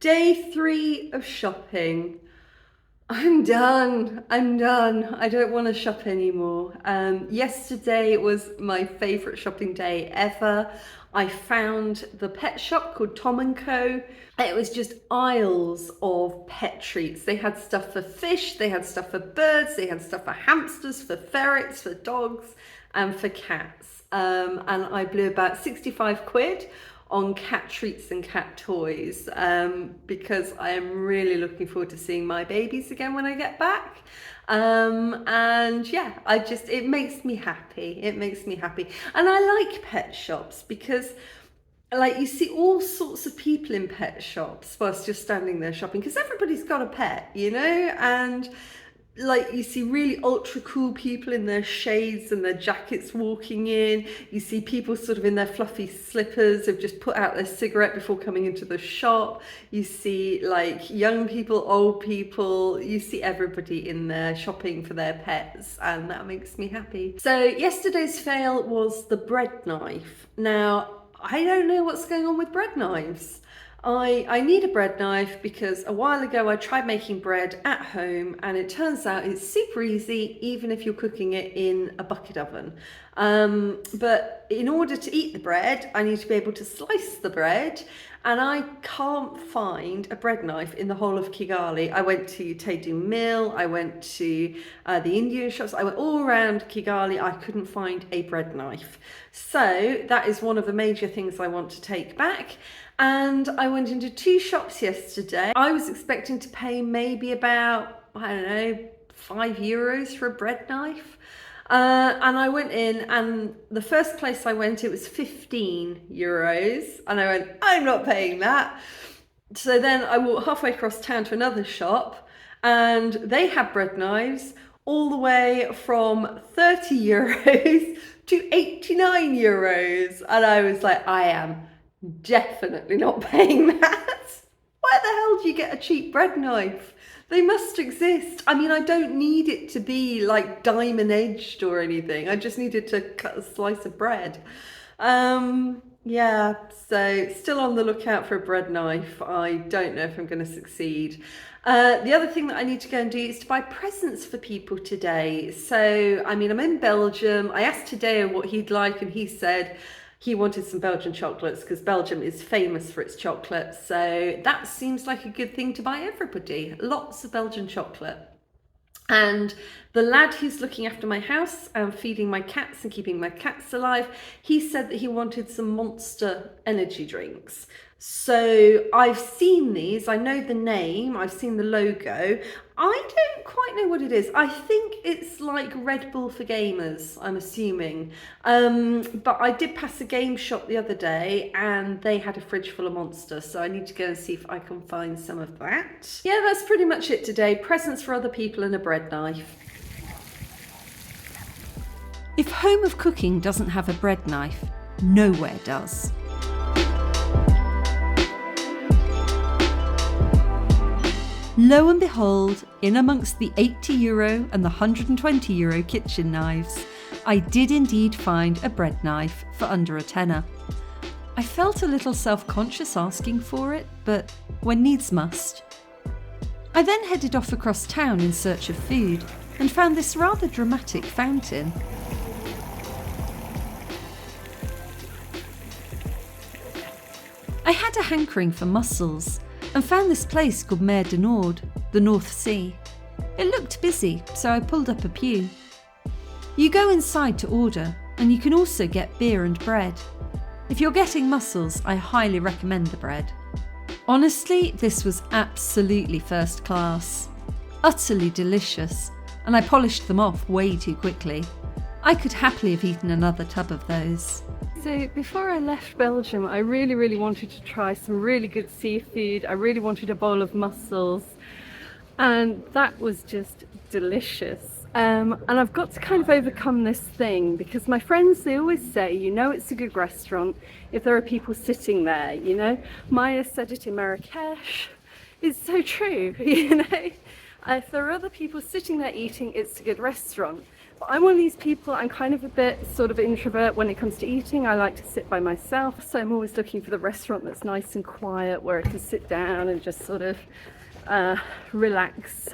Day 3 of shopping. I'm done. I'm done. I don't want to shop anymore. Yesterday was my favourite shopping day ever. I found the pet shop called Tom and Co. It was just aisles of pet treats. They had stuff for fish, they had stuff for birds, they had stuff for hamsters, for ferrets, for dogs, and for cats. And I blew about 65 quid on cat treats and cat toys because I am really looking forward to seeing my babies again when I get back. And yeah, it makes me happy. It makes me happy. And I like pet shops because like you see all sorts of people in pet shops whilst you're standing there shopping because everybody's got a pet, and like you see really ultra cool people in their shades and their jackets walking in. You see people sort of in their fluffy slippers have just put out their cigarette before coming into the shop. You see like young people, old people, you see everybody in there shopping for their pets, and that makes me happy. So yesterday's fail was the bread knife. Now I don't know what's going on with bread knives. I need a bread knife because a while ago I tried making bread at home and it turns out it's super easy even if you're cooking it in a bucket oven. But in order to eat the bread, I need to be able to slice the bread, and I can't find a bread knife in the whole of Kigali. I went to Tedu Mill, I went to the Indian shops, I went all around Kigali, I couldn't find a bread knife. So that is one of the major things I want to take back. And I went into 2 shops yesterday. I was expecting to pay maybe about, I don't know, €5 for a bread knife. And I went in, and the first place I went, it was €15. And I went, I'm not paying that. So then I walked halfway across town to another shop, and they had bread knives all the way from €30 to €89. And I was like, I am definitely not paying that. Where the hell do you get a cheap bread knife? They must exist. I mean, I don't need it to be like diamond edged or anything. I just needed to cut a slice of bread. Yeah, so still on the lookout for a bread knife. I don't know if I'm going to succeed. The other thing that I need to go and do is to buy presents for people today. So, I mean, I'm in Belgium. I asked Tadeo what he'd like, and he said he wanted some Belgian chocolates because Belgium is famous for its chocolate. So that seems like a good thing to buy everybody. Lots of Belgian chocolate. And the lad who's looking after my house and feeding my cats and keeping my cats alive, he said that he wanted some Monster energy drinks. So I've seen these, I know the name, I've seen the logo. I don't quite know what it is. I think it's like Red Bull for gamers, I'm assuming. But I did pass a game shop the other day and they had a fridge full of Monster, so I need to go and see if I can find some of that. Yeah, that's pretty much it today. Presents for other people and a bread knife. If Home of Cooking doesn't have a bread knife, nowhere does. Lo and behold, in amongst the €80 and the €120 kitchen knives, I did indeed find a bread knife for under a tenner. I felt a little self-conscious asking for it, but when needs must. I then headed off across town in search of food and found this rather dramatic fountain. I had a hankering for mussels and found this place called Mer du Nord, the North Sea. It looked busy, so I pulled up a pew. You go inside to order, and you can also get beer and bread. If you're getting mussels, I highly recommend the bread. Honestly, this was absolutely first class. Utterly delicious, and I polished them off way too quickly. I could happily have eaten another tub of those. So before I left Belgium, I really wanted to try some really good seafood. I really wanted a bowl of mussels, and that was just delicious. And I've got to kind of overcome this thing because my friends, they always say, it's a good restaurant if there are people sitting there, Maya said it in Marrakesh. It's so true, If there are other people sitting there eating, it's a good restaurant. I'm one of these people, I'm kind of a bit sort of introvert when it comes to eating. I like to sit by myself, so I'm always looking for the restaurant that's nice and quiet where I can sit down and just sort of relax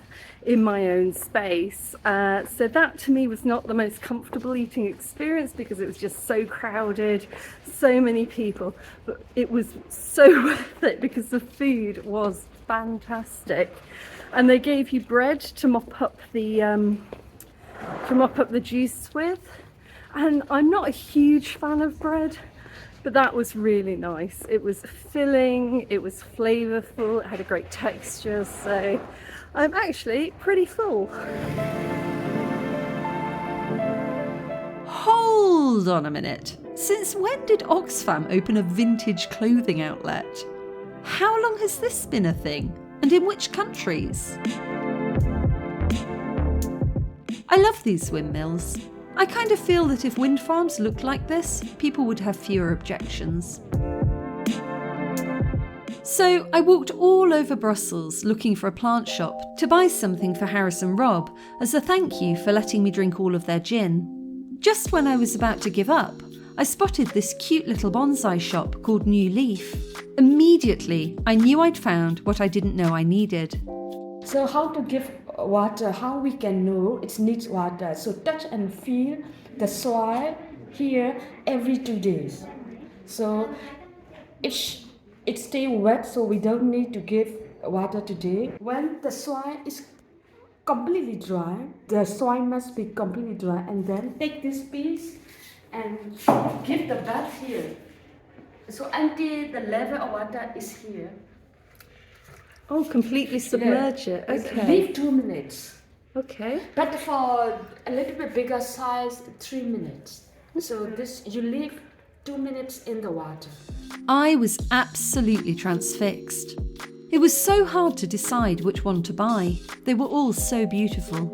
in my own space. So that to me was not the most comfortable eating experience because it was just so crowded, so many people, but it was so worth it because the food was fantastic. And they gave you bread to mop up the juice with, and I'm not a huge fan of bread, but that was really nice. It was filling, it was flavorful, it had a great texture, so I'm actually pretty full. Hold on a minute. Since when did Oxfam open a vintage clothing outlet? How long has this been a thing? And in which countries? I love these windmills. I kind of feel that if wind farms looked like this, people would have fewer objections. So I walked all over Brussels looking for a plant shop to buy something for Harris and Rob as a thank you for letting me drink all of their gin. Just when I was about to give up, I spotted this cute little bonsai shop called New Leaf. Immediately, I knew I'd found what I didn't know I needed. So how to give water, how we can know it needs water. So touch and feel the soil here every 2 days. So it stay wet, so we don't need to give water today. When the soil is completely dry, the soil must be completely dry, and then take this piece and give the bath here. So until the level of water is here. Oh, completely submerge it. Okay. Leave 2 minutes. Okay. But for a little bit bigger size, 3 minutes. So this you leave 2 minutes in the water. I was absolutely transfixed. It was so hard to decide which one to buy. They were all so beautiful.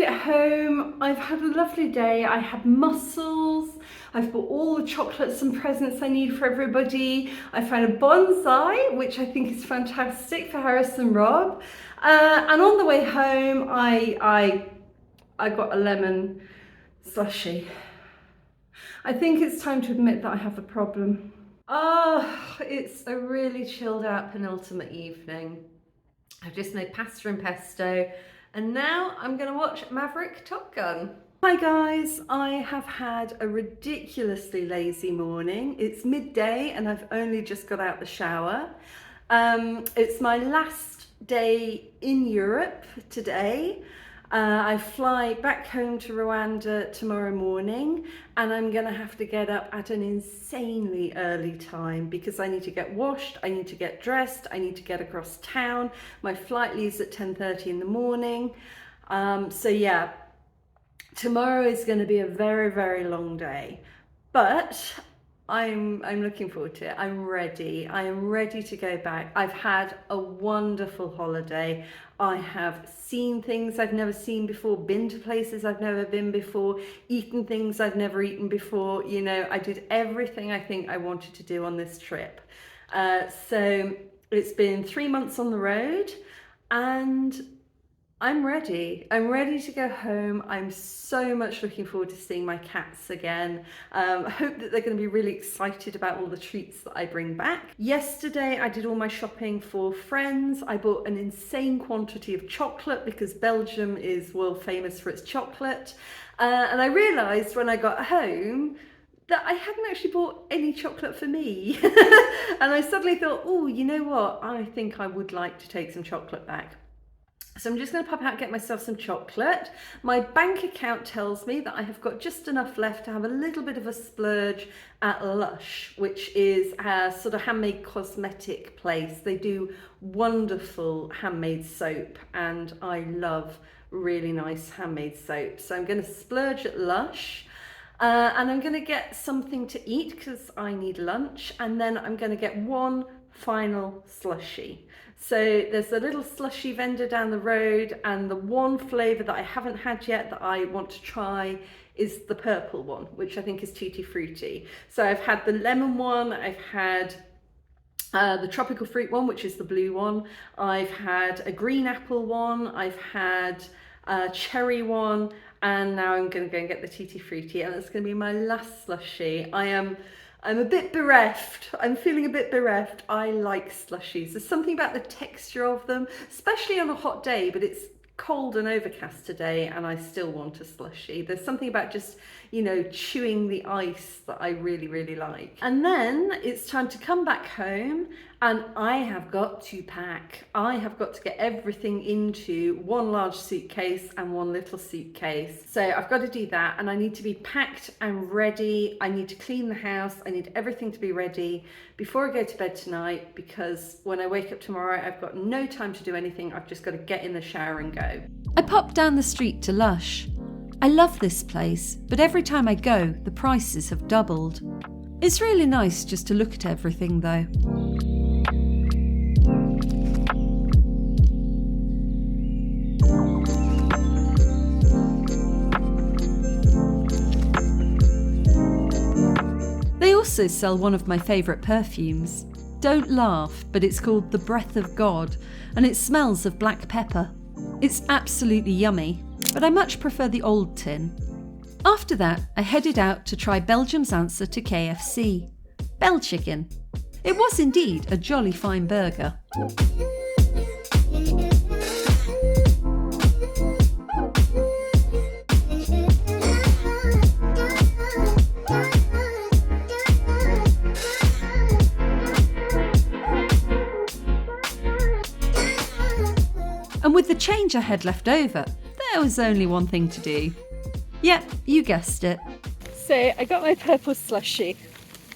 Home. I've had a lovely day. I had mussels. I've bought all the chocolates and presents I need for everybody. I found a bonsai, which I think is fantastic for Harris and Rob. And on the way home, I got a lemon slushy. I think it's time to admit that I have a problem. Oh, it's a really chilled out penultimate evening. I've just made pasta and pesto. And now I'm going to watch Maverick Top Gun. Hi guys, I have had a ridiculously lazy morning. It's midday and I've only just got out the shower. It's my last day in Europe today. I fly back home to Rwanda tomorrow morning and I'm gonna have to get up at an insanely early time because I need to get washed, I need to get dressed, I need to get across town. My flight leaves at 10:30 in the morning. So yeah, tomorrow is gonna be a very, very long day, but I'm looking forward to it. I'm ready. I am ready to go back. I've had a wonderful holiday. I have seen things I've never seen before, been to places I've never been before, eaten things I've never eaten before. You know, I did everything I think I wanted to do on this trip. So it's been 3 months on the road and I'm ready. I'm ready to go home. I'm so much looking forward to seeing my cats again. I hope that they're going to be really excited about all the treats that I bring back. Yesterday, I did all my shopping for friends. I bought an insane quantity of chocolate because Belgium is world famous for its chocolate. And I realised when I got home that I hadn't actually bought any chocolate for me. And I suddenly thought, oh, you know what? I think I would like to take some chocolate back. So I'm just going to pop out and get myself some chocolate. My bank account tells me that I have got just enough left to have a little bit of a splurge at Lush, which is a sort of handmade cosmetic place. They do wonderful handmade soap and I love really nice handmade soap. So I'm going to splurge at Lush. And I'm going to get something to eat because I need lunch, and then I'm going to get one final slushie. So there's a little slushy vendor down the road, and the one flavour that I haven't had yet that I want to try is the purple one, which I think is tutti frutti. So I've had the lemon one, I've had the tropical fruit one, which is the blue one, I've had a green apple one, I've had a cherry one, and now I'm going to go and get the tutti frutti, and it's going to be my last slushie. I'm a bit bereft. I'm feeling a bit bereft. I like slushies. There's something about the texture of them, especially on a hot day, but it's cold and overcast today and I still want a slushie. There's something about just, you know, chewing the ice that I really, really like. And then it's time to come back home, and I have got to pack. I have got to get everything into one large suitcase and one little suitcase. So I've got to do that, and I need to be packed and ready. I need to clean the house. I need everything to be ready before I go to bed tonight, because when I wake up tomorrow, I've got no time to do anything. I've just got to get in the shower and go. I popped down the street to Lush. I love this place, but every time I go, the prices have doubled. It's really nice just to look at everything though. They also sell one of my favourite perfumes. Don't laugh, but it's called The Breath of God, and it smells of black pepper. It's absolutely yummy, but I much prefer the old tin. After that, I headed out to try Belgium's answer to KFC, Bell Chicken. It was indeed a jolly fine burger. And with the change I had left over, there was only one thing to do. Yep, you guessed it. So I got my purple slushie.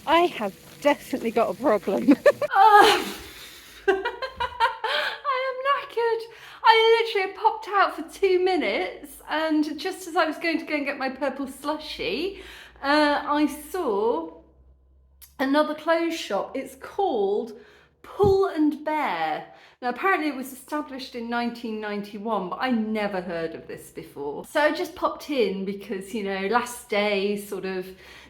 I have definitely got a problem. Oh, I am knackered. I literally popped out for 2 minutes, and just as I was going to go and get my purple slushie, I saw another clothes shop. It's called Pull and Bear. Now apparently it was established in 1991, but I never heard of this before. So I just popped in because, you know, last day sort of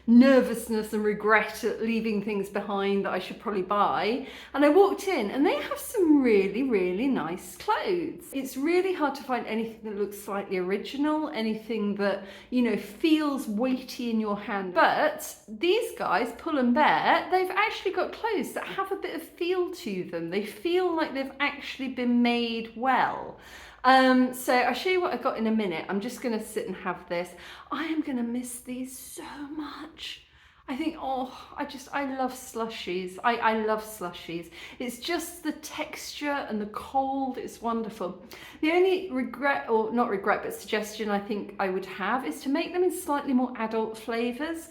nervousness and regret at leaving things behind that I should probably buy. And I walked in, and they have some really, really nice clothes. It's really hard to find anything that looks slightly original, anything that, you know, feels weighty in your hand. But these guys, Pull and Bear, they've actually got clothes that have a bit of feel to them. They feel like they've actually been made well. So I'll show you what I got in a minute. I'm just going to sit and have this. I am going to miss these so much. I think, oh, I love slushies. I love slushies. It's just the texture and the cold. It's wonderful. The only regret, or not regret, but suggestion I think I would have is to make them in slightly more adult flavours.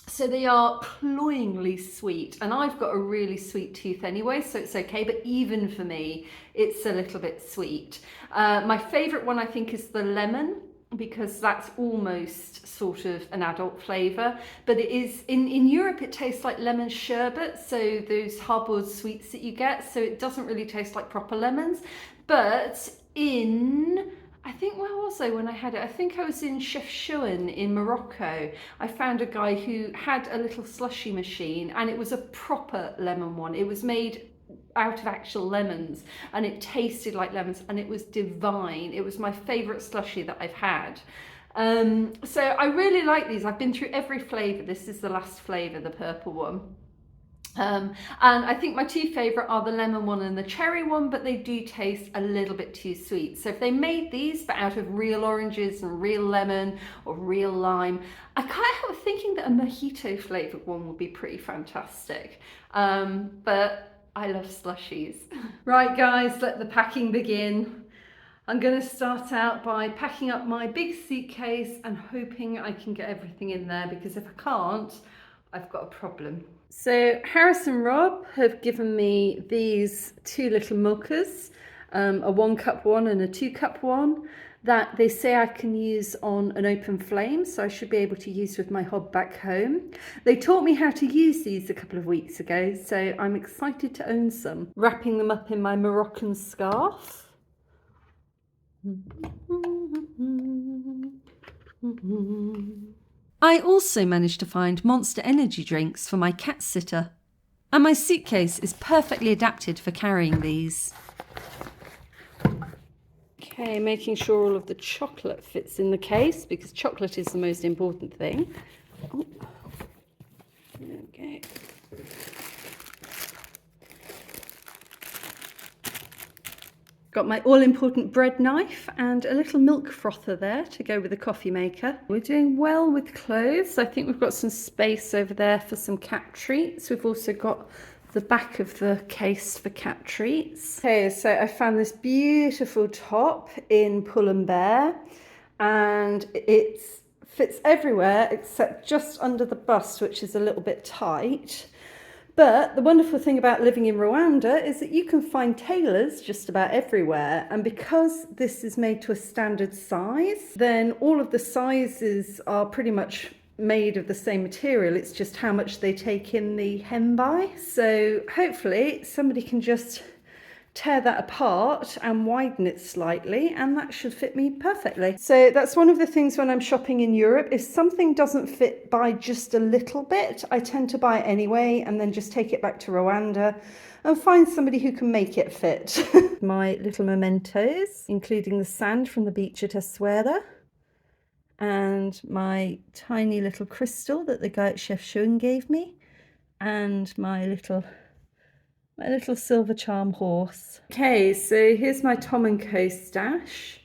So they are cloyingly sweet, and I've got a really sweet tooth anyway, so it's okay, but even for me, it's a little bit sweet. My favourite one I think is the lemon, because that's almost sort of an adult flavour, but it is, in Europe it tastes like lemon sherbet, so those hard-boiled sweets that you get, so it doesn't really taste like proper lemons. But I think, where was I when I had it? I think I was in Chefchaouen in Morocco. I found a guy who had a little slushy machine, and it was a proper lemon one. It was made out of actual lemons, and it tasted like lemons, and it was divine. It was my favourite slushie that I've had. So I really like these. I've been through every flavour. This is the last flavour, the purple one. And I think my two favourite are the lemon one and the cherry one, but they do taste a little bit too sweet. So if they made these but out of real oranges and real lemon or real lime, I kind of thinking that a mojito flavoured one would be pretty fantastic. But I love slushies. Right guys, let the packing begin. I'm going to start out by packing up my big suitcase and hoping I can get everything in there, because if I can't, I've got a problem. So Harris and Rob have given me these two little milkers, a 1 cup one and a 2 cup one. that they say I can use on an open flame, so I should be able to use with my hob back home. They taught me how to use these a couple of weeks ago, so I'm excited to own some. Wrapping them up in my Moroccan scarf. I also managed to find Monster Energy drinks for my cat sitter, and my suitcase is perfectly adapted for carrying these. Okay, making sure all of the chocolate fits in the case, because chocolate is the most important thing. Oh. Okay. Got my all-important bread knife and a little milk frother there to go with the coffee maker. We're doing well with clothes. I think we've got some space over there for some cat treats. We've also got the back of the case for cat treats. Okay, so I found this beautiful top in Pull & Bear, and it fits everywhere except just under the bust, which is a little bit tight. But the wonderful thing about living in Rwanda is that you can find tailors just about everywhere. And because this is made to a standard size, then all of the sizes are pretty much made of the same material. It's just how much they take in the hem by. So hopefully somebody can just tear that apart and widen it slightly, and that should fit me perfectly. So that's one of the things when I'm shopping in Europe. If something doesn't fit by just a little bit, I tend to buy it anyway and then just take it back to Rwanda and find somebody who can make it fit. My little mementos, including the sand from the beach at Essaouira, and my tiny little crystal that the guy at Chef Shun gave me, and my little silver charm horse. Okay, so here's my Tom & Co stash,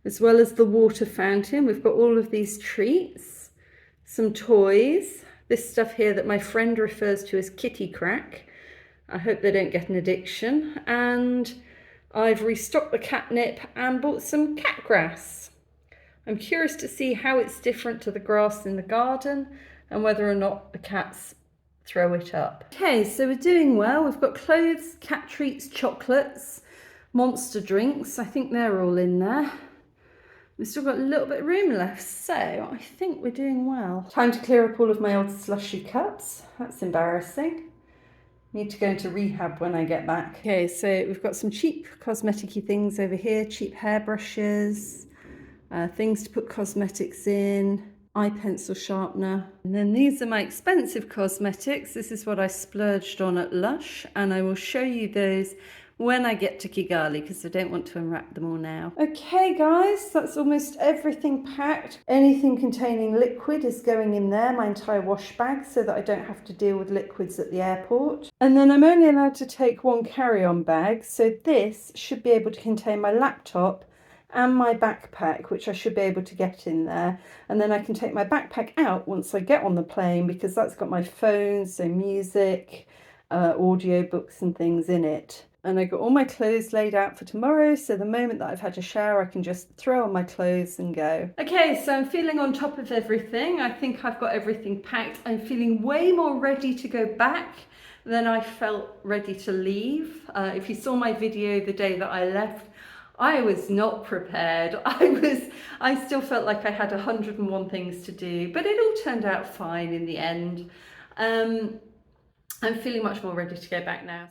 as well as the water fountain. We've got all of these treats, some toys, this stuff here that my friend refers to as kitty crack. I hope they don't get an addiction. And I've restocked the catnip and bought some cat grass. I'm curious to see how it's different to the grass in the garden and whether or not the cats throw it up. Okay, so we're doing well. We've got clothes, cat treats, chocolates, monster drinks. I think they're all in there. We've still got a little bit of room left, so I think we're doing well. Time to clear up all of my old slushy cups. That's embarrassing. Need to go into rehab when I get back. Okay, so we've got some cheap cosmetic-y things over here, cheap hairbrushes, things to put cosmetics in, eye pencil sharpener. And then these are my expensive cosmetics. This is what I splurged on at Lush, and I will show you those when I get to Kigali because I don't want to unwrap them all now. Okay guys, that's almost everything packed. Anything containing liquid is going in there, my entire wash bag, so that I don't have to deal with liquids at the airport. And then I'm only allowed to take one carry-on bag, so this should be able to contain my laptop and my backpack, which I should be able to get in there. And then I can take my backpack out once I get on the plane because that's got my phone, so music, audio books and things in it. And I got all my clothes laid out for tomorrow, so the moment that I've had a shower, I can just throw on my clothes and go. Okay, so I'm feeling on top of everything. I think I've got everything packed. I'm feeling way more ready to go back than I felt ready to leave. If you saw my video the day that I left, I was not prepared. I still felt like I had 101 things to do, but it all turned out fine in the end. I'm feeling much more ready to go back now.